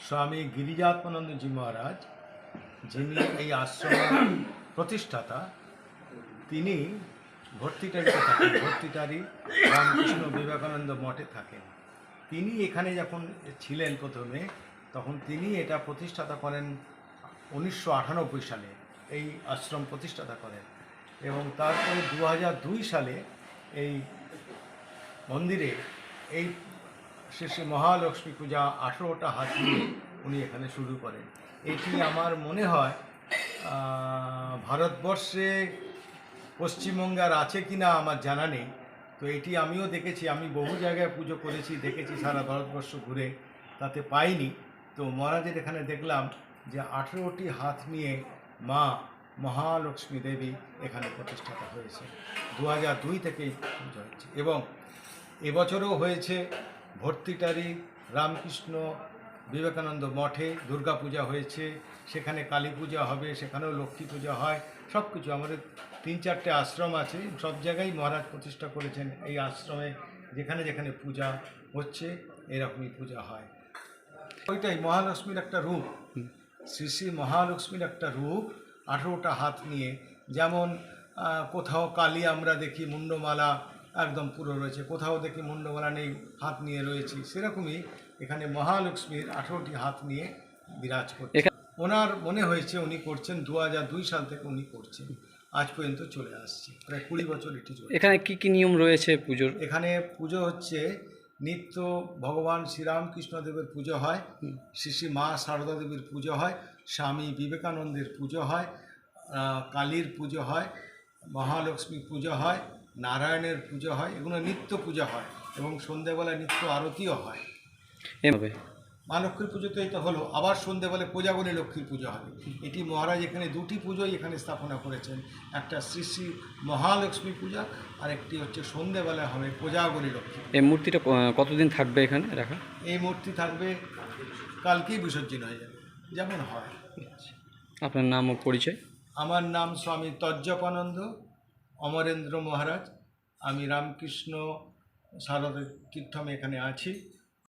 स्वामी गिरिजात्मानंद जी महाराज যিনি এই আশ্রমের প্রতিষ্ঠাতা তিনি ভর্তিটারিতে থাকেন। ভর্তিটারি রামকৃষ্ণ বিবেকানন্দ মঠে থাকেন। তিনি এখানে যখন ছিলেন প্রথমে তখন তিনি এটা প্রতিষ্ঠাতা করেন 1998 সালে এই আশ্রম প্রতিষ্ঠাতা করেন এবং তারপরে 2002 সালে এই মন্দিরে এই শ্রী শ্রী মহালক্ষ্মী পূজা 18টা হাত নিয়ে উনি এখানে শুরু করেন। এটি আমার মনে হয় ভারতবর্ষে পশ্চিমবঙ্গে আর আছে কি না আমার জানা নেই। তো এটি আমিও দেখেছি, আমি বহু জায়গায় পুজো করেছি, দেখেছি সারা ভারতবর্ষ ঘুরে, তাতে পাইনি। তো মহারাজের এখানে দেখলাম যে 18টি হাত নিয়ে মা মহালক্ষ্মী দেবী এখানে প্রতিষ্ঠাতা হয়েছে। 2002 থেকেই পুজো হচ্ছে এবং এবছরও হয়েছে ভর্তিটারি রামকৃষ্ণ বিবেকানন্দ মঠে দুর্গা পূজা হয়েছে, সেখানে কালী পূজা হবে, সেখানেও লক্ষ্মী পূজা হয়। সব কিছু আমাদের 3-4টে আশ্রম আছে, সব জায়গায় মহারাজ প্রতিষ্ঠা করেছেন। এই আশ্রমে যেখানে যেখানে পূজা হচ্ছে এরকমই পূজা হয়। ওইটাই মহালক্ষ্মীর একটা রূপ, শ্রী শ্রী মহালক্ষ্মীর একটা রূপ 18টা হাত নিয়ে। যেমন কোথাও কালী আমরা দেখি মুন্ডমালা একদম পুরো রয়েছে, কোথাও দেখি মুন্ডমালা নেই, হাত নিয়ে রয়েছে, সেরকমই এখানে মহালক্ষ্মীর 18টি হাত নিয়ে বিরাজ করছে। ওনার মনে হয়েছে উনি করছেন 2002 সাল থেকে উনি করছেন, আজ পর্যন্ত চলে আসছে, প্রায় 20 বছর এটি চলে। এখানে কি কি নিয়ম রয়েছে পুজোর? এখানে পুজো হচ্ছে নিত্য ভগবান শ্রীরামকৃষ্ণদেবের পুজো হয়, শ্রী শ্রী মা সারদা দেবীর পুজো হয়, স্বামী বিবেকানন্দের পুজো হয়, কালীর পুজো হয়, মহালক্ষ্মী পুজো হয়, নারায়ণের পুজো হয়, এগুলো নিত্য পূজা হয় এবং সন্ধ্যেবেলায় নিত্য আরতিও হয়। এভাবে মা লক্ষ্মীর পুজো তো এটা হলো, আবার সন্ধ্যেবেলায় কোজাগরী লক্ষ্মীর পুজো হবে। এটি মহারাজ এখানে দুটি পুজোই এখানে স্থাপনা করেছেন, একটা শ্রী শ্রী মহালক্ষ্মী পূজা আর একটি হচ্ছে সন্ধ্যেবেলায় হবে কোজাগরী লক্ষ্মী। এই মূর্তিটা কতদিন থাকবে এখানে রাখা? এই মূর্তি থাকবে, কালকেই বিসর্জন হয়ে যাবে যেমন হয়। আপনার নাম ও পরিচয়? আমার নাম স্বামী তজ্জপানন্দ অমরেন্দ্র মহারাজ। আমি রামকৃষ্ণ সারদা তীর্থমে এখানে আছি।